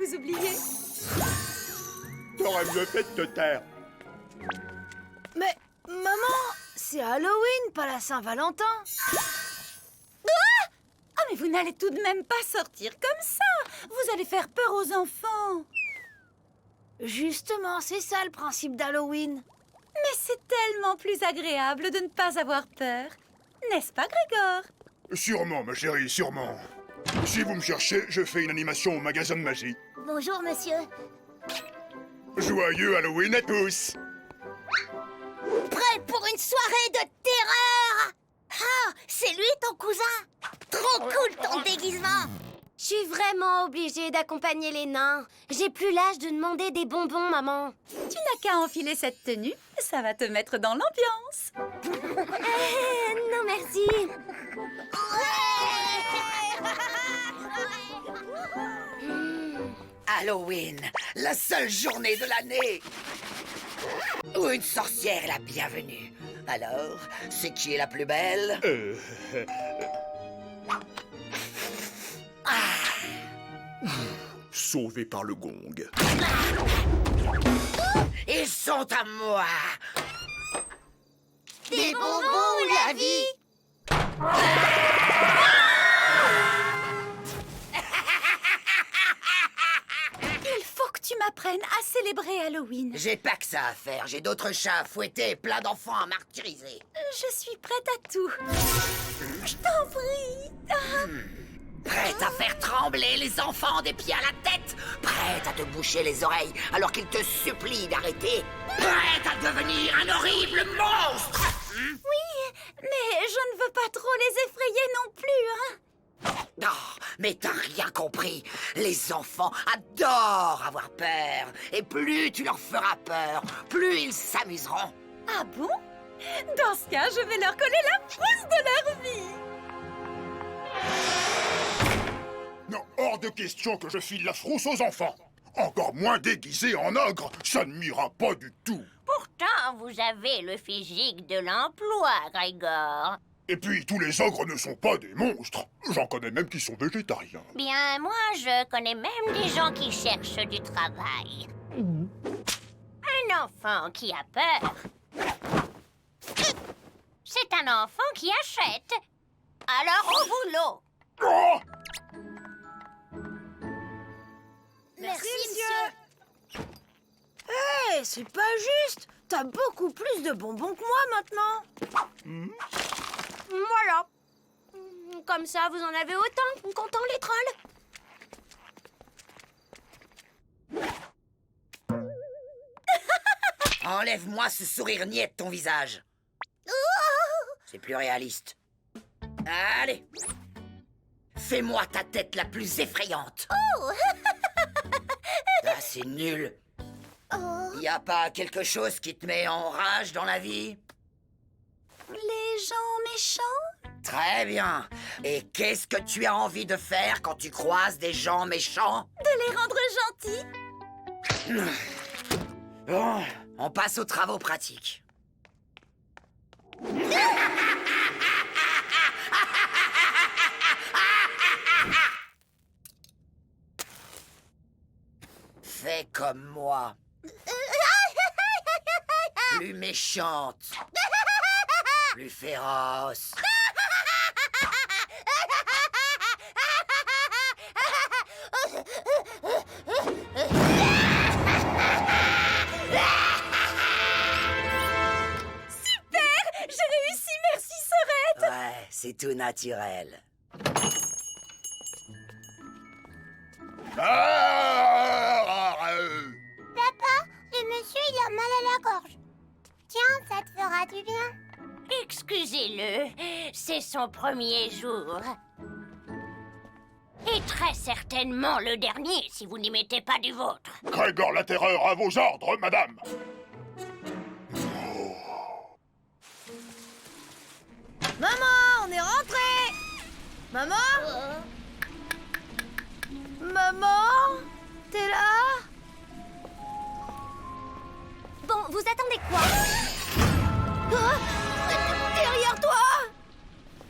vous oublier. T'aurais mieux fait de te taire. Mais, maman, c'est Halloween, pas la Saint-Valentin. Ah, mais vous n'allez tout de même pas sortir comme ça. Vous allez faire peur aux enfants. Justement, c'est ça le principe d'Halloween. Mais c'est tellement plus agréable de ne pas avoir peur. N'est-ce pas, Grégor? Sûrement, ma chérie, sûrement. Si vous me cherchez, je fais une animation au magasin de magie. Bonjour, monsieur. Joyeux Halloween à tous! Prêt pour une soirée de terreur? Ah, c'est lui ton cousin? Trop cool ton déguisement! Je suis vraiment obligée d'accompagner les nains. J'ai plus l'âge de demander des bonbons, maman. Tu n'as qu'à enfiler cette tenue. Ça va te mettre dans l'ambiance. Non, merci. Halloween, la seule journée de l'année où une sorcière est la bienvenue. Alors, c'est qui est la plus belle? Sauvé par le gong. Ils sont à moi. Des bonbons, la vie! Il faut que tu m'apprennes à célébrer Halloween. J'ai pas que ça à faire. J'ai d'autres chats à fouetter et plein d'enfants à martyriser. Je suis prête à tout. Je t'en prie. Prête à faire trembler les enfants des pieds à la tête. Prête à te boucher les oreilles alors qu'ils te supplient d'arrêter. Prête à devenir un horrible monstre. Mais je ne veux pas trop les effrayer non plus, hein. Oh, mais t'as rien compris. Les enfants adorent avoir peur. Et plus tu leur feras peur, plus ils s'amuseront. Ah bon? Dans ce cas, je vais leur coller la frousse de leur vie. Non, hors de question que je file la frousse aux enfants. Encore moins déguisé en ogre, ça ne m'ira pas du tout. Pourtant, vous avez le physique de l'emploi, Grégor. Et puis, tous les ogres ne sont pas des monstres. J'en connais même qui sont végétariens. Bien, moi, je connais même des gens qui cherchent du travail. Un enfant qui a peur, c'est un enfant qui achète. Alors, au boulot. Oh! Merci, monsieur. Hé, c'est pas juste. T'as beaucoup plus de bonbons que moi maintenant. Voilà. Comme ça, vous en avez autant, content les trolls. Enlève-moi ce sourire niais de ton visage. C'est plus réaliste. Allez. Fais-moi ta tête la plus effrayante. Ah, c'est nul. Y a pas quelque chose qui te met en rage dans la vie? Les gens méchants? Très bien. Et qu'est-ce que tu as envie de faire quand tu croises des gens méchants? De les rendre gentils? Bon, on passe aux travaux pratiques. Fais comme moi. Plus méchante. Plus féroce. J'ai réussi, merci, Sorette. Ouais, c'est tout naturel. Le monsieur, il a mal à la gorge. Tiens, ça te fera du bien. Excusez-le, c'est son premier jour. Et très certainement le dernier, si vous n'y mettez pas du vôtre. Grégor la Terreur à vos ordres, madame. Maman, on est rentré. Maman? Maman? T'es là? Bon, vous attendez quoi? Derrière toi?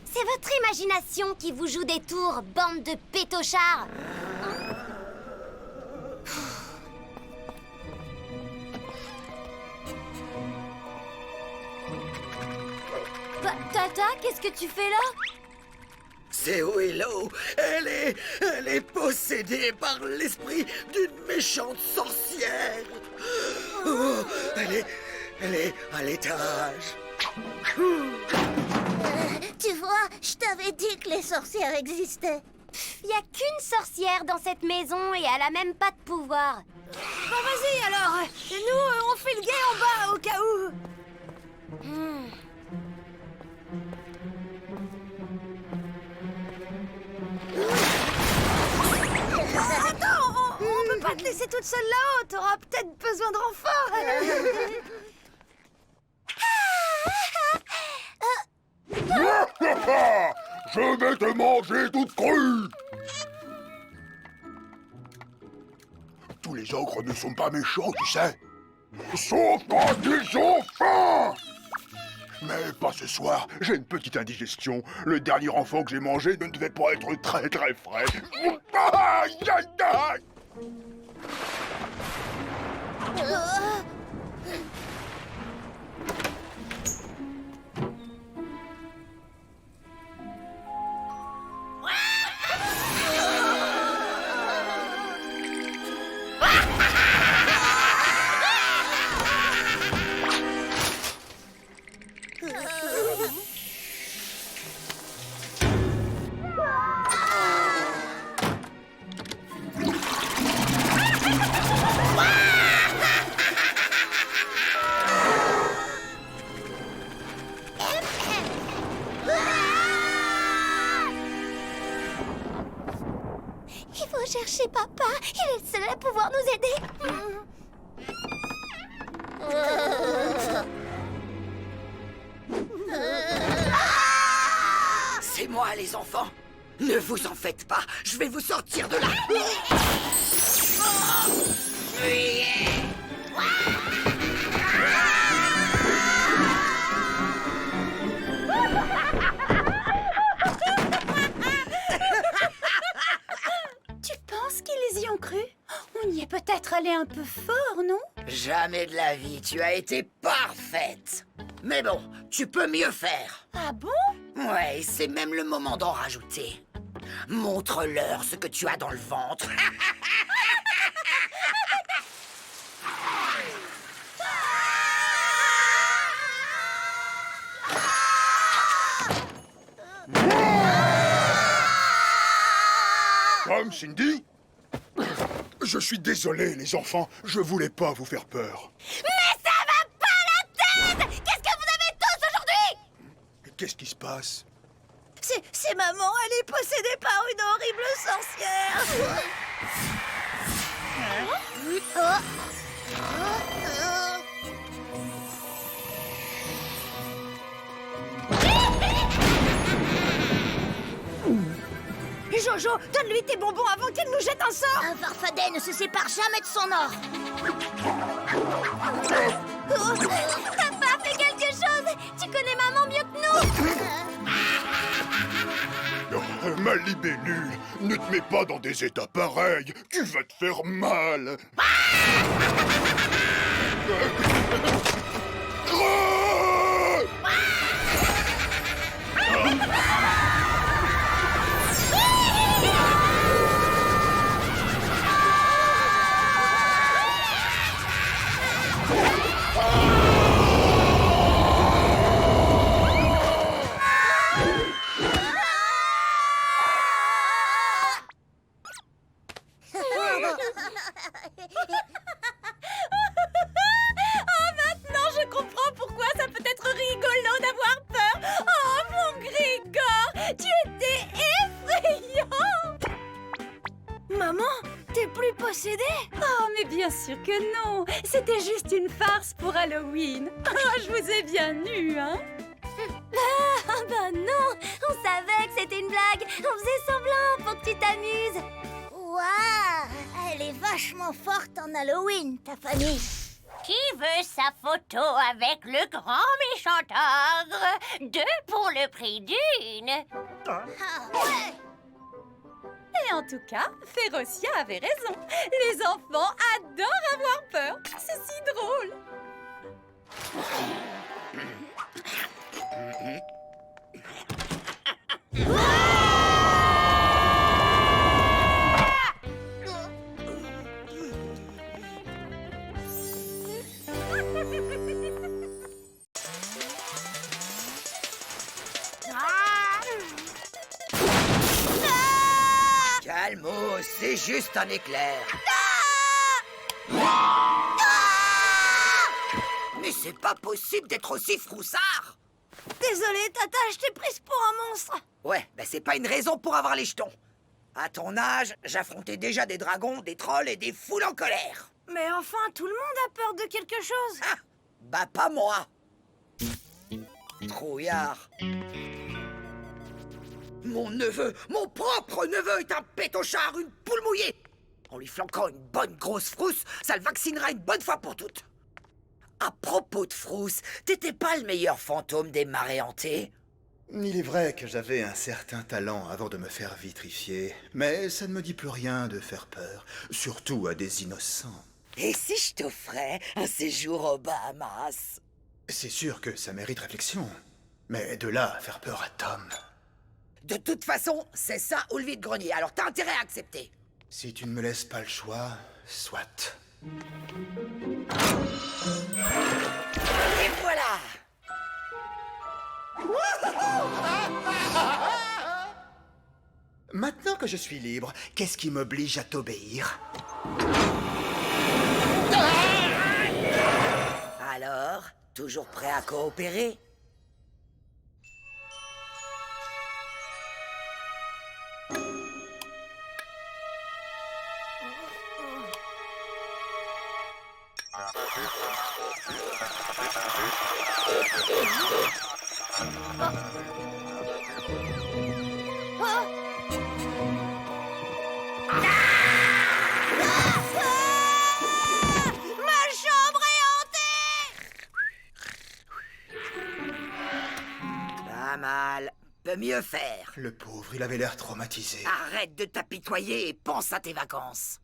C'est votre imagination qui vous joue des tours, bande de pétochards. Tata, qu'est-ce que tu fais là? C'est Willow. Elle est possédée par l'esprit d'une méchante sorcière. Oh, elle est à l'étage. Tu vois, je t'avais dit que les sorcières existaient. Il y a qu'une sorcière dans cette maison et elle a même pas de pouvoir. Bon, vas-y alors. Nous, on fait le guet en bas au cas où. Attends, on peut pas te laisser toute seule là-haut. T'auras peut-être besoin de renfort. Je vais te manger toute crue! Tous les ogres ne sont pas méchants, tu sais. Sauf quand ils ont faim! Mais pas ce soir, j'ai une petite indigestion. Le dernier enfant que j'ai mangé ne devait pas être très très frais. Aïe, aïe, aïe! Il faut chercher papa. Il est le seul à pouvoir nous aider. C'est moi, les enfants. Ne vous en faites pas. Je vais vous sortir de là. Tu penses qu'ils y ont cru? On y est peut-être allé un peu fort, non? Jamais de la vie, tu as été parfaite. Mais bon, tu peux mieux faire. Ah bon? Ouais, c'est même le moment d'en rajouter. Montre-leur ce que tu as dans le ventre. Tom, Cindy? Je suis désolé, les enfants. Je voulais pas vous faire peur. Mais ça va pas la tête! Qu'est-ce que vous avez tous aujourd'hui? Qu'est-ce qui se passe? C'est maman, elle est possédée par une horrible sorcière. Jojo, donne-lui tes bonbons avant qu'elle nous jette un sort. Un farfadet ne se sépare jamais de son or. Papa, fais quelque chose! Tu connais maman mieux que nous! Oh, ma libellule, ne te mets pas dans des états pareils. Tu vas te faire mal. Maintenant, je comprends pourquoi ça peut être rigolo d'avoir peur. Oh, mon Grégor, tu étais effrayant. Maman, t'es plus possédée? Oh, mais bien sûr que non. C'était juste une farce pour Halloween. Ah, je vous ai bien eu, hein. Ah bah non! On savait que c'était une blague! On faisait semblant pour que tu t'amuses! Waouh! Elle est vachement forte en Halloween, ta famille. Qui veut sa photo avec le grand méchant ogre? 2 pour le prix d'une. Et en tout cas, Férocia avait raison. Les enfants adorent avoir peur. C'est si drôle. Calmos, c'est juste un éclair. Mais c'est pas possible d'être aussi froussard. Désolée, Tata, je t'ai prise pour un monstre. Ouais, ben c'est pas une raison pour avoir les jetons. À ton âge, j'affrontais déjà des dragons, des trolls et des foules en colère. Mais enfin, tout le monde a peur de quelque chose. Ah, bah pas moi. Trouillard. Mon neveu, mon propre neveu est un pétochard, une poule mouillée. En lui flanquant une bonne grosse frousse, ça le vaccinera une bonne fois pour toutes. À propos de frousse, t'étais pas le meilleur fantôme des marées hantées? Il est vrai que j'avais un certain talent avant de me faire vitrifier, mais ça ne me dit plus rien de faire peur, surtout à des innocents. Et si je t'offrais un séjour aux Bahamas? C'est sûr que ça mérite réflexion, mais de là à faire peur à Tom... De toute façon, c'est ça ou le vide-grenier, alors t'as intérêt à accepter. Si tu ne me laisses pas le choix, soit. Et voilà! Maintenant que je suis libre, qu'est-ce qui m'oblige à t'obéir? Alors, toujours prêt à coopérer? Ma chambre est hantée! Pas mal. Peut mieux faire. Le pauvre, il avait l'air traumatisé. Arrête de t'apitoyer et pense à tes vacances.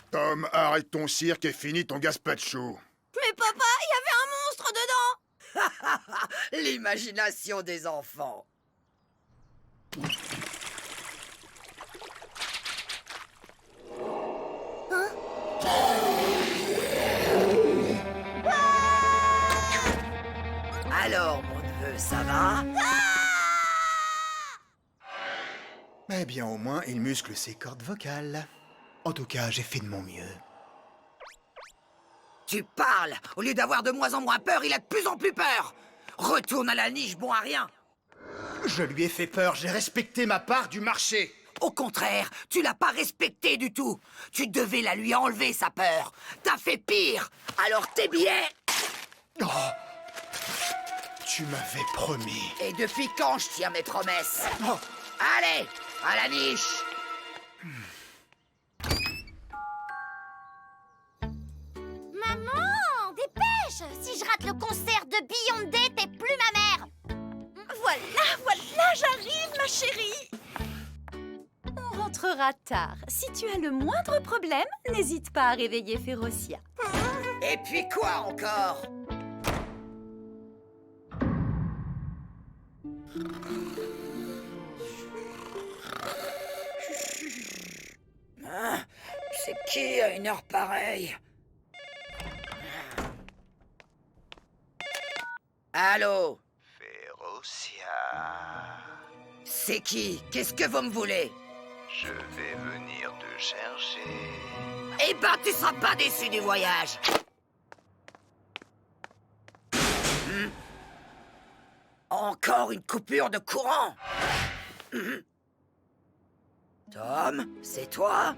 Tom, arrête ton cirque et finis ton gazpacho. Mais papa, il y avait un monstre dedans! L'imagination des enfants. Alors, mon neveu, ça va? Eh bien, au moins, il muscle ses cordes vocales. En tout cas, j'ai fait de mon mieux. Tu parles! Au lieu d'avoir de moins en moins peur, il a de plus en plus peur! Retourne à la niche, bon à rien! Je lui ai fait peur, j'ai respecté ma part du marché. Au contraire, tu l'as pas respecté du tout! Tu devais la lui enlever, sa peur! T'as fait pire! Alors tes billets... Oh, tu m'avais promis. Et depuis quand je tiens mes promesses? Oh, Allez, à la niche! Maman, dépêche! Si je rate le concert de Beyoncé, t'es plus ma mère! Voilà, j'arrive, ma chérie. On rentrera tard. Si tu as le moindre problème, n'hésite pas à réveiller Férocia. Et puis quoi encore? Hein? C'est qui à une heure pareille? Allô? Férocia, C'est qui? Qu'est-ce que vous me voulez? je vais venir te chercher. Eh ben, tu seras pas déçu du voyage! Encore une coupure de courant? Tom, c'est toi?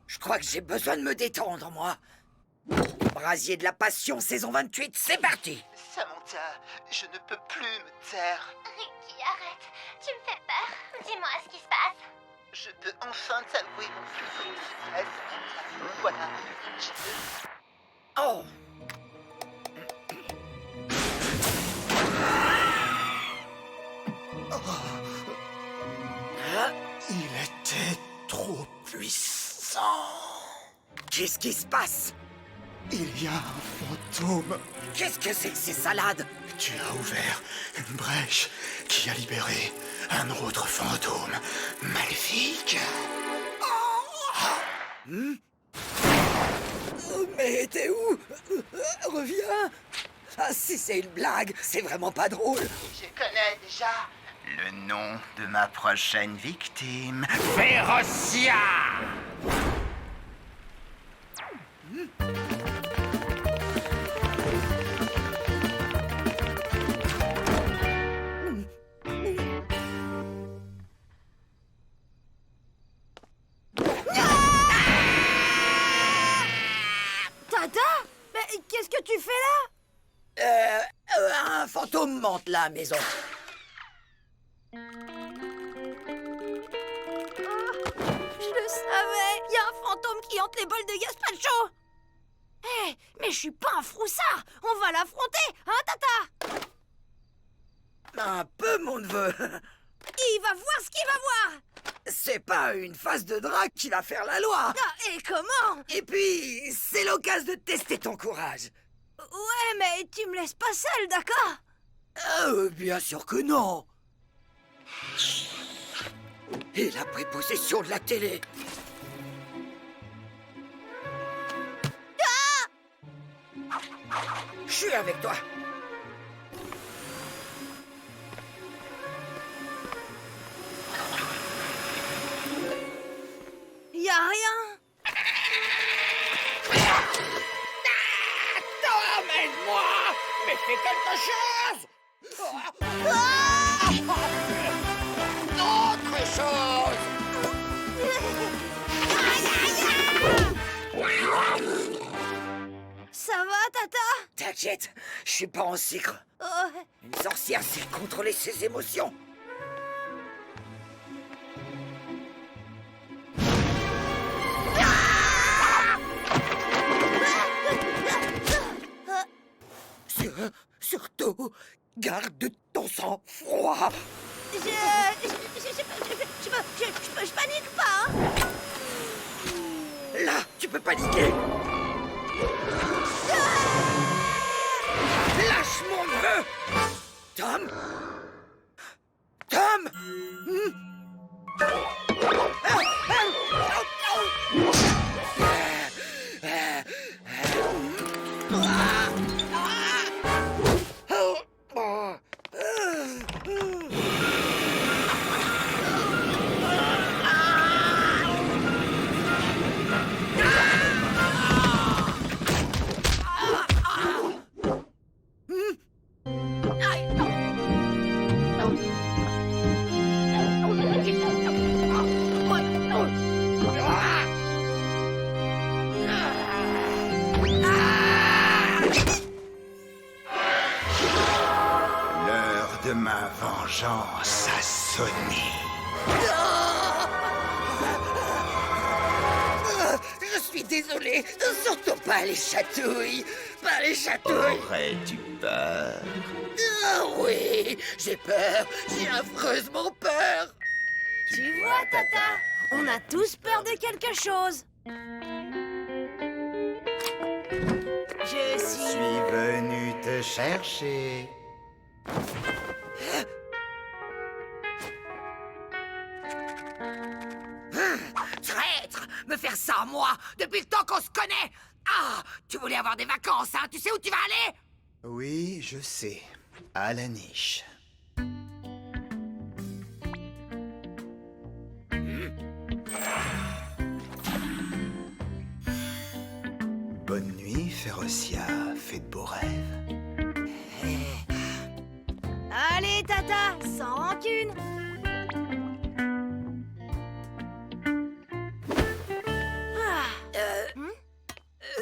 Je crois que j'ai besoin de me détendre, moi. Brasier de la Passion, saison 28, c'est parti! Samantha, je ne peux plus me taire. Ricky, arrête! Tu me fais peur! Dis-moi ce qui se passe! Je peux enfin t'avouer mon plus grand secret, Samantha. Voilà, Oh. Il était trop puissant. Qu'est-ce qui se passe? Il y a un fantôme. Qu'est-ce que c'est que ces salades? Tu as ouvert une brèche qui a libéré un autre fantôme maléfique. Mais t'es où? Reviens. Ah, si c'est une blague, c'est vraiment pas drôle. Je connais déjà le nom de ma prochaine victime. Férocia! Tata? Mais qu'est-ce que tu fais là? Un fantôme hante la maison. Je le savais. Il y a un fantôme qui hante les bols de gazpacho. Hé, mais je suis pas un froussard. On va l'affronter, hein, Tata? Un peu, mon neveu. Il va voir ce qu'il va voir. C'est pas une phase de drague qui va faire la loi. Ah, et comment? Et puis, c'est l'occasion de tester ton courage. Ouais, mais tu me laisses pas seule, d'accord? Bien sûr que non. Et la prépossession de la télé. Je suis avec toi. Y a rien. Emmène-moi! Mais fais quelque chose! Autre chose! Ça va, Tata? T'inquiète, je suis pas en sucre. Oh, Une sorcière sait contrôler ses émotions. Surtout, garde ton sang-froid. Je panique pas, hein? Là, tu peux paniquer. Lâche mon neveu. Tom? Tom? L'heure de ma vengeance a sonné. Je suis désolé, surtout pas les chatouilles. Pas les chatouilles. Aurais-tu peur? Ah oui, j'ai peur. J'ai affreusement peur. Tu vois, Tata? On a tous peur de quelque chose. Je Je suis... suis venu te chercher. Traître! Me faire ça à moi, depuis le temps qu'on se connaît! Ah! Tu voulais avoir des vacances, hein? Tu sais où tu vas aller? Oui, je sais. À la niche. Bonne nuit, Férocia. Fais de beaux rêves. Allez, Tata, sans rancune.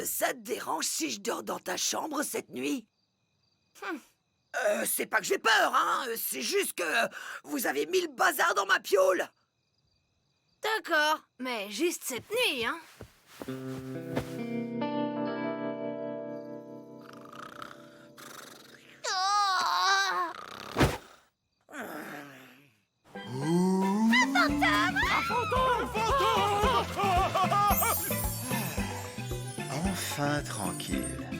Ça te dérange si je dors dans ta chambre cette nuit? C'est pas que j'ai peur, hein? C'est juste que vous avez mis le bazar dans ma piole. D'accord, mais juste cette nuit, hein. Enfin tranquille.